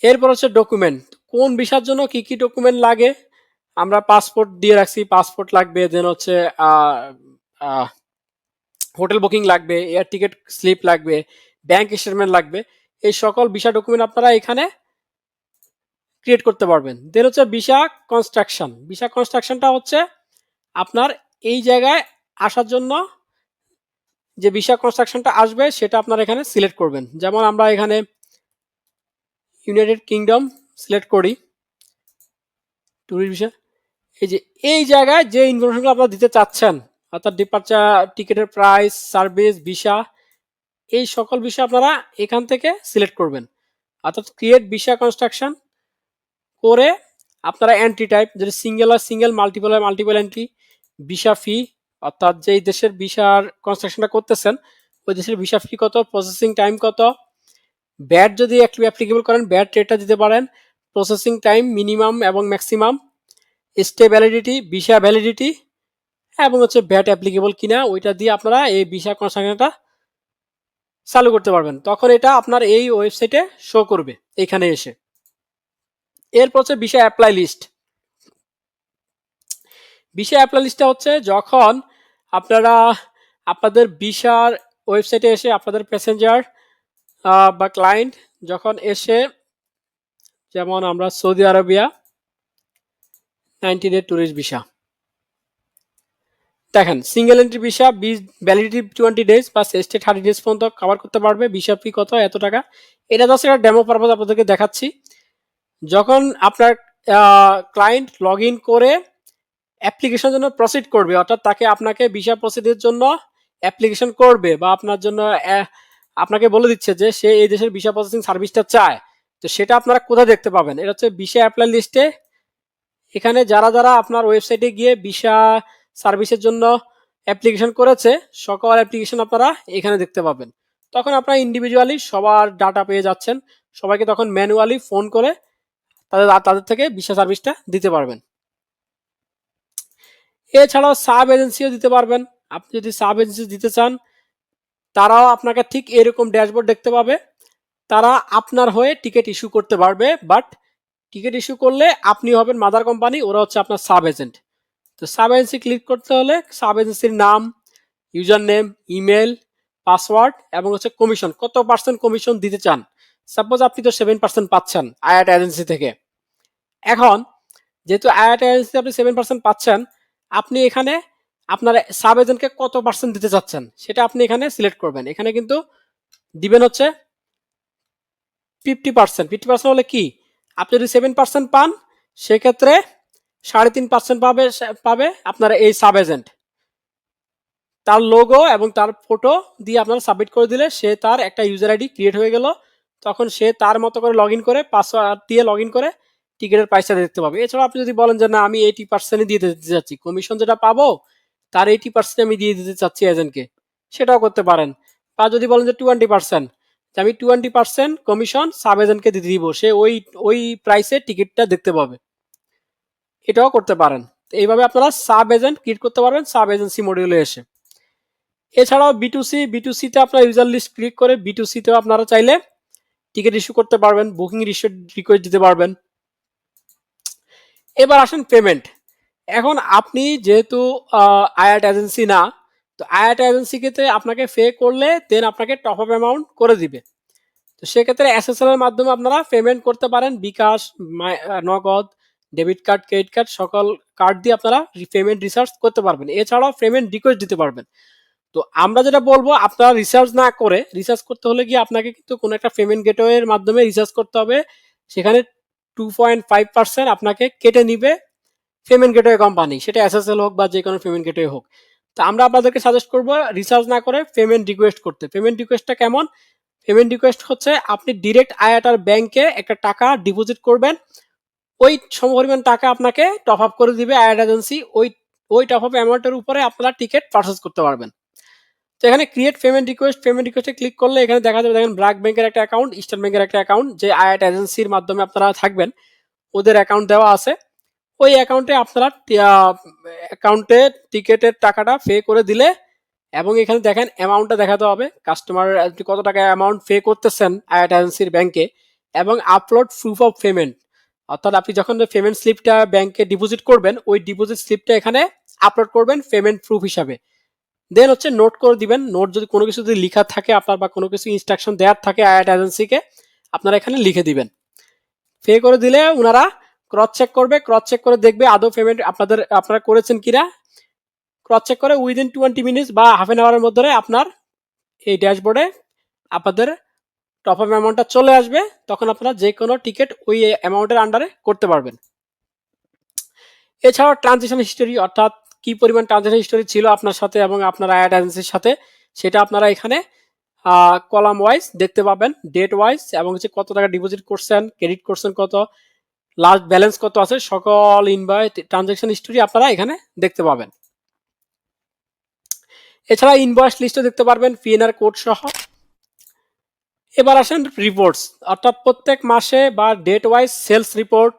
Speaker 1: এরপর হচ্ছে ডকুমেন্ট, কোন ভিসার জন্য কি কি ডকুমেন্ট লাগে, আমরা পাসপোর্ট দিয়ে রাখছি, পাসপোর্ট লাগবে, দেন হচ্ছে হোটেল বুকিং লাগবে, এয়ার টিকিট স্লিপ লাগবে, ব্যাংক স্টেটমেন্ট লাগবে, এই সকল ভিসা ডকুমেন্ট আপনারা এখানে ক্রিয়েট করতে পারবেন। দেন হচ্ছে ভিসা কনস্ট্রাকশন। ভিসা কনস্ট্রাকশনটা হচ্ছে আপনার এই জায়গায় আসার জন্য যে ভিসা কনস্ট্রাকশনটা আসবে, সেটা আপনারা এখানে সিলেক্ট করবেন। যেমন আমরা এখানে ইউনাইটেড কিংডম সিলেক্ট করি, ট্যুরিস্ট ভিসা। এই যে এই জায়গায় যে ইনফরমেশনগুলো আপনারা দিতে চাচ্ছেন, অর্থাৎ ডিপার্চার, টিকিটের প্রাইস, সার্ভিস, ভিসা, এই সকল বিষয় আপনারা এখান থেকে সিলেক্ট করবেন। অর্থাৎ ক্রিয়েট ভিসা কনস্ট্রাকশন করে আপনারা এন্ট্রি টাইপ, যেটা সিঙ্গেল আর সিঙ্গেল, মাল্টিপল আর মাল্টিপল এন্ট্রি, ভিসা ফি, অর্থাৎ যেই দেশের ভিসার কনস্ট্রাকশনটা করতেছেন ওই দেশের ভিসা ফি কত, প্রসেসিং টাইম কত, ব্যাট যদি অ্যাপ্লিকেবল করেন ব্যাট রেটটা দিতে পারেন, প্রসেসিং টাইম মিনিমাম এবং maximum, stay validity, visa validity এবং হচ্ছে ব্যাট অ্যাপ্লিকেবল কিনা, ওইটা দিয়ে আপনারা এই ভিসা কনস্ট্রাকশনটা চালু করতে পারবেন। তখন এটা আপনার এই ওয়েবসাইটে শো করবে এখানে এসে। এরপর হচ্ছে visa apply list. Visa apply লিস্টটা হচ্ছে যখন আপনারা আপনাদের ভিসার ওয়েবসাইটে এসে আপনাদের প্যাসেঞ্জার বা ক্লায়েন্ট যখন এসে, যেমন আমরা Saudi Arabia, 90 day tourist visa. দেখেন single entry visa validity 20 days বা স্টে 30 ডেজ পর্যন্ত কভার করতে পারবে। ভিসা ফি কত, এত টাকা। এটা জাস্ট একটা ডেমো পারপাস আপনাদেরকে দেখাচ্ছি। যখন আপনার ক্লায়েন্ট লগ ইন করে অ্যাপ্লিকেশনের জন্য প্রসিড করবে, অর্থাৎ তাকে আপনাকে ভিসা প্রসিডের জন্য অ্যাপ্লিকেশন করবে বা আপনার জন্য আপনাকে বলে দিচ্ছে যে সে এই দেশের ভিসা প্রসেসিং সার্ভিসটা চায়, তো সেটা আপনারা কোথায় দেখতে পাবেন? এটা হচ্ছে ভিসা অ্যাপ্লাই লিস্টে। এখানে যারা যারা আপনার ওয়েবসাইটে গিয়ে ভিসা সার্ভিসের জন্য অ্যাপ্লিকেশন করেছে, সকল অ্যাপ্লিকেশন আপনারা এখানে দেখতে পাবেন। তখন আপনারা ইন্ডিভিজুয়ালি সবার ডাটা পেয়ে যাচ্ছেন, সবাইকে তখন ম্যানুয়ালি ফোন করে তাদের থেকে ভিসা সার্ভিসটা দিতে পারবেন। এছাড়াও সাব এজেন্সিও দিতে পারবেন। আপনি যদি সাব এজেন্সি দিতে চান, তারাও আপনাকে ঠিক এরকম ড্যাশবোর্ড দেখতে পাবে। তারা আপনার হয়ে টিকিট ইস্যু করতে পারবে, বাট টিকিট ইস্যু করলে আপনি হবেন মাদার কোম্পানি, ওরা হচ্ছে আপনার সাব এজেন্ট। তো সাব এজেন্সি ক্লিক করতে হলে সাব এজেন্সির নাম, ইউজার নেম, ইমেল, পাসওয়ার্ড এবং হচ্ছে কমিশন, কত পার্সেন্ট কমিশন দিতে চান। সাপোজ আপনি তো 7% পাচ্ছেন আয়াট এজেন্সি থেকে। এখন যেহেতু আয়াট এজেন্সি আপনি 7% পাচ্ছেন, আপনি এখানে আপনার সাব এজেন্টকে কত পার্সেন্ট দিতে চাচ্ছেন সেটা আপনি এখানে সিলেক্ট করবেন। এখানে কিন্তু দিবেন হচ্ছে 50%। 50% হলে কি, আপনি যদি 7% পান সেক্ষেত্রে 3.5% পাবে আপনার এই সাব এজেন্ট। তার লোগো এবং তার ফটো দিয়ে আপনারা সাবমিট করে দিলে সে তার একটা ইউজার আইডি ক্রিয়েট হয়ে গেল। তখন সে তার মতো করে লগ ইন করে পাসওয়ার্ড দিয়ে লগ ইন করে টিকিটের প্রাইসটা দেখতে পাবে। এছাড়া আপনি যদি বলেন যে না আমি 80% দিয়ে দিতে চাচ্ছি, কমিশন যেটা পাবো তার 80% আমি দিয়ে দিতে চাচ্ছি এজেন্টকে, সেটাও করতে পারেন। বা যদি বলেন যে 20%, যে আমি 20% কমিশন সাব এজেন্টকে দিতে দিব, সে ওই প্রাইসে টিকিটটা দেখতে পাবে, এটাও করতে পারেন। এইভাবে আপনারা সাব এজেন্ট ক্রিয়েট করতে পারবেন সাব এজেন্সি মডিউলে এসে। এছাড়াও বিটুসিতে আপনার ইউজার লিস্ট ক্লিক করে বিটুসিতেও আপনারা চাইলে টিকিট ইস্যু করতে পারবেন, বুকিং রিকোয়েস্ট দিতে পারবেন। এবার আসেন পেমেন্ট। এখন আপনি যেহেতু আয়াট এজেন্সি না, তো আয়াট এজেন্সিকে আপনাকে পে করলে দেন আপনাকে টপ আপ অ্যামাউন্ট করে দিবে। তো সেক্ষেত্রে এসএসএল এর মাধ্যমে আপনারা পেমেন্ট করতে পারেন, বিকাশ, নগদ, ডেবিট কার্ড, ক্রেডিট কার্ড, সকল কার্ড দিয়ে আপনারা পেমেন্ট রিচার্জ করতে পারবেন। এছাড়াও পেমেন্ট রিকোয়েস্ট দিতে পারবেন। তো আমরা যেটা বলবো, আপনারা রিচার্জ না করে, রিচার্জ করতে হলে গিয়ে আপনাকে কিন্তু কোনো একটা পেমেন্ট গেটওয়ের মাধ্যমে রিচার্জ করতে হবে। সেখানে 2.5% আপনাকে কেটে নিবে পেমেন্ট গেটওয়ে কোম্পানি, সেটা এসএসএল হোক বা যে কোনো পেমেন্ট গেটওয়ে হোক। তো আমরা আপনাদেরকে সাজেস্ট করব রিচার্জ না করে পেমেন্ট রিকোয়েস্ট করতে। পেমেন্ট রিকোয়েস্টটা কেমন? পেমেন্ট রিকোয়েস্ট হচ্ছে আপনি ডিরেক্ট আয়াটার ব্যাংকে একটা টাকা ডিপোজিট করবেন, ওই সমপরিমাণ টাকা আপনাকে টপ আপ করে দিবে আয়াট এজেন্সি। ওই টপ আপ অ্যামাউন্টের উপরে আপনারা টিকিট পারচেজ করতে পারবেন। তো এখানে ক্রিয়েট পেমেন্ট রিকোয়েস্টে ক্লিক করলে এখানে দেখা যাবে, দেখেন ব্র্যাক ব্যাংকের একটা অ্যাকাউন্ট, ইস্টার্ন ব্যাংকের একটা অ্যাকাউন্ট, যে আয়াট এজেন্সির মাধ্যমে আপনারা থাকবেন ওদের অ্যাকাউন্ট দেওয়া আছে। ওই অ্যাকাউন্টে আপনারা অ্যাকাউন্টে টিকেটের টাকাটা পে করে দিলে, এবং এখানে দেখেন অ্যামাউন্টটা দেখাতে হবে, কাস্টমার কত টাকা অ্যামাউন্ট পে করতেছেন আয়াট এজেন্সির ব্যাংকে, এবং আপলোড প্রুফ অফ পেমেন্ট। অর্থাৎ আপনি যখন পেমেন্ট স্লিপটা ব্যাংকে ডিপোজিট করবেন, ওই ডিপোজিট স্লিপটা এখানে আপলোড করবেন পেমেন্ট প্রুফ হিসাবে। দেন হচ্ছে নোট করে দিবেন। নোট যদি কোনো কিছু যদি লেখা থাকে আপনার, বা কোনো কিছু ইনস্ট্রাকশন দেওয়ার থাকে আয়াট এজেন্সিকে, আপনারা এখানে লিখে দিবেন। পে করে দিলে ওনারা ক্রস চেক করবে, ক্রস চেক করে দেখবে আদৌ পেমেন্ট আপনারা করেছেন কিনা। ক্রস চেক করে উইদিন 20 মিনিটস বা হাফ এন আওয়ারের মধ্যে আপনার এই ড্যাশবোর্ডে আপনাদের টপ আপ অ্যামাউন্টটা চলে আসবে। তখন আপনারা যে কোনো টিকিট ওই অ্যামাউন্টের আন্ডারে করতে পারবেন। এছাড়াও ট্রানজেকশন হিস্টোরি, অর্থাৎ কি পরিমাণ ট্রানজেকশন হিস্টোরি ছিল আপনার সাথে এবং আপনার আয়াট এজেন্সির সাথে, সেটা আপনারা এখানে কলাম ওয়াইজ দেখতে পাবেন, ডেট ওয়াইজ, এবং হচ্ছে কত টাকা ডিপোজিট করছেন, ক্রেডিট করছেন কত, লাস্ট ব্যালেন্স কত আছে, সকল ইনভয়েস ট্রানজেকশন হিস্টোরি আপনারা এখানে দেখতে পাবেন। এছাড়া ইনভয়েস লিস্টও দেখতে পারবেন পিএনআর কোড সহ। এবার আসেন রিপোর্টস, অর্থাৎ প্রত্যেক মাসে বা date wise sales report,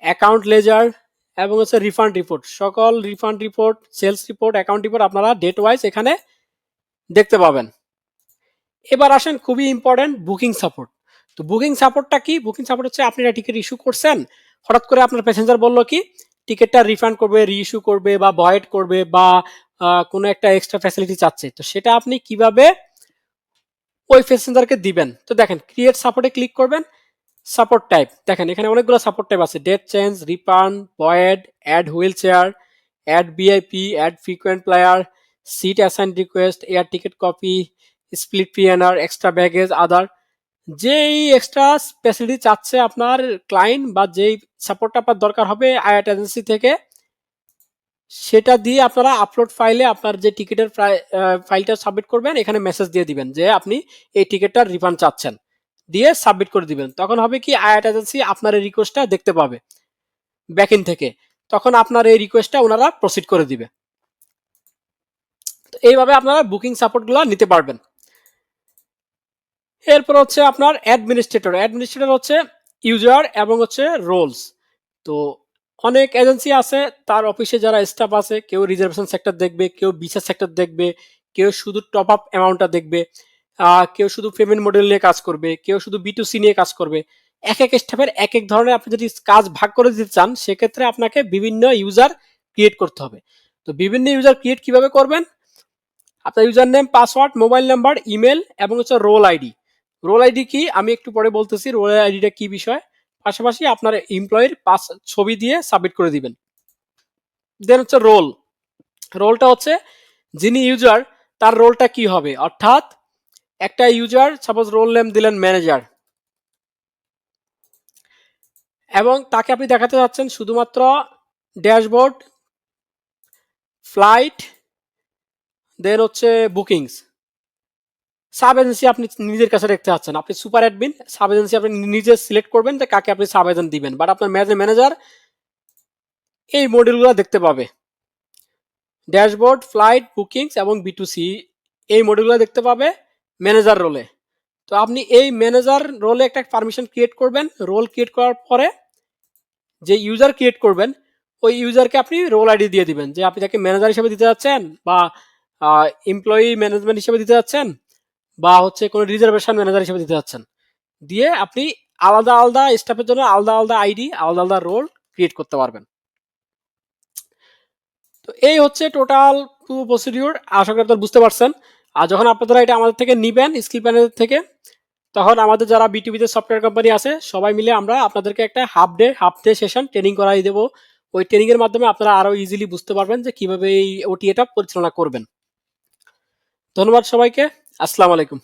Speaker 1: account ledger এবং হচ্ছে রিফান্ড রিপোর্ট, সকল refund report, sales report, account report আপনারা ডেট ওয়াইজ এখানে দেখতে পাবেন। এবার আসেন খুবই ইম্পর্টেন্ট বুকিং সাপোর্ট। তো বুকিং সাপোর্টটা কি? বুকিং সাপোর্ট হচ্ছে আপনি একটা টিকিট ইস্যু করছেন, হঠাৎ করে আপনার প্যাসেঞ্জার বললো কি টিকিটটা রিফান্ড করবে, রিইস্যু করবে বা ভয়েড করবে, বা কোনো একটা এক্সট্রা ফ্যাসিলিটি চাচ্ছে, তো সেটা আপনি কিভাবে ওই প্যাসেঞ্জারকে দিবেন? তো দেখেন ক্রিয়েট সাপোর্টে ক্লিক করবেন। সাপোর্ট টাইপ দেখেন এখানে অনেকগুলো সাপোর্ট টাইপ আছে, date change, refund, void, add wheel chair, add VIP, add frequent player, seat assign request, air ticket copy, split PNR, extra baggage, other. যেই এক্সট্রা ফ্যাসিলিটি চাচ্ছে আপনার client বা যেই সাপোর্টটা আপনার দরকার হবে আইআইটি এজেন্সি থেকে, সেটা দিয়ে আপনারা আপলোড ফাইলে আপনার যে টিকিটের ফাইলটা সাবমিট করবেন, এখানে মেসেজ দিয়ে দিবেন যে আপনি এই টিকিটটার রিফান্ড চাচ্ছেন, দিয়ে সাবমিট করে দিবেন। তখন হবে কি আইআইটি এজেন্সি আপনার এই রিকোয়েস্টটা দেখতে পাবে ব্যাকএন্ড থেকে, তখন আপনার এই রিকোয়েস্টটা ওনারা প্রসিড করে দিবে। তো এইভাবে আপনারা বুকিং সাপোর্টগুলো নিতে পারবেন। এরপর হচ্ছে আপনার অ্যাডমিনিস্ট্রেটর। অ্যাডমিনিস্ট্রেটর হচ্ছে ইউজার এবং হচ্ছে রোলস। তো অনেক এজেন্সি আছে, তার অফিসে যারা স্টাফ আছে, কেউ রিজার্ভেশন সেক্টর দেখবে, কেউ ভিসা সেক্টর দেখবে, কেউ শুধু টপ আপ অ্যামাউন্টটা দেখবে, কেউ শুধু পেমেন্ট মডেল নিয়ে কাজ করবে, কেউ শুধু বিটুসি নিয়ে কাজ করবে। এক এক স্টাফের এক এক ধরনের আপনি যদি কাজ ভাগ করে দিতে চান, সেক্ষেত্রে আপনাকে বিভিন্ন ইউজার ক্রিয়েট করতে হবে। তো বিভিন্ন ইউজার ক্রিয়েট কিভাবে করবেন? আপনার user name, password, mobile number, email এবং হচ্ছে রোল আইডি। রোল আইডি কি আমি একটু পরে বলতেছি, রোল আইডিটা কি বিষয়। পাশাপাশি আপনার এমপ্লয়ির ছবি দিয়ে সাবমিট করে দিবেন। দেন হচ্ছে রোল। রোলটা হচ্ছে যিনি ইউজার তার রোলটা কি হবে, অর্থাৎ একটা ইউজার সাপোজ রোল নেম দিলেন ম্যানেজার, এবং তাকে আপনি দেখাতে যাচ্ছেন শুধুমাত্র ড্যাশবোর্ড, ফ্লাইট, দেন হচ্ছে বুকিংস। সাব এজেন্সি আপনি নিজের কাছে রাখতে চাচ্ছেন, আপনি সুপার অ্যাডমিন, সাব এজেন্সি আপনি নিজে সিলেক্ট করবেন যে কাকে আপনি সাব এজেন্ট দিবেন, বাট আপনার ম্যানেজার এই মডিউলগুলো দেখতে পাবে, ড্যাশবোর্ড, ফ্লাইট, বুকিংস এবং বিটুসি, এই মডিউলগুলো দেখতে পাবে ম্যানেজার রোলে। তো আপনি এই ম্যানেজার রোলে একটা পারমিশন ক্রিয়েট করবেন। রোল ক্রিয়েট করার পরে যে ইউজার ক্রিয়েট করবেন, ওই ইউজারকে আপনি রোল আইডি দিয়ে দিবেন যে আপনি তাকে ম্যানেজার হিসেবে দিতে যাচ্ছেন, বা এমপ্লয়ি ম্যানেজমেন্ট হিসেবে দিতে যাচ্ছেন, বা হচ্ছে কোনো রিজার্ভেশন ম্যানেজার হিসেবে দিতে যাচ্ছেন। দিয়ে আপনি আলাদা আলাদা স্টাফের জন্য আলাদা আলাদা আইডি, আলাদা আলাদা রোল ক্রিয়েট করতে পারবেন। তো এই হচ্ছে টোটাল পুরো প্রসিডিউর। আশা করি আপনারা বুঝতে পারছেন। আর যখন আপনারা এটা আমাদের থেকে নিবেন স্কিল প্যানেল থেকে, তখন আমাদের যারা বিটিভিতে সফটওয়্যার কোম্পানি আছে সবাই মিলে আমরা আপনাদেরকে একটা হাফ ডে সেশন ট্রেনিং করাই দেবো। ওই ট্রেনিং এর মাধ্যমে আপনারা আরো ইজিলি বুঝতে পারবেন যে কিভাবে এই ওটিএটা পরিচালনা করবেন। ধন্যবাদ সবাইকে। আসসালামু আলাইকুম।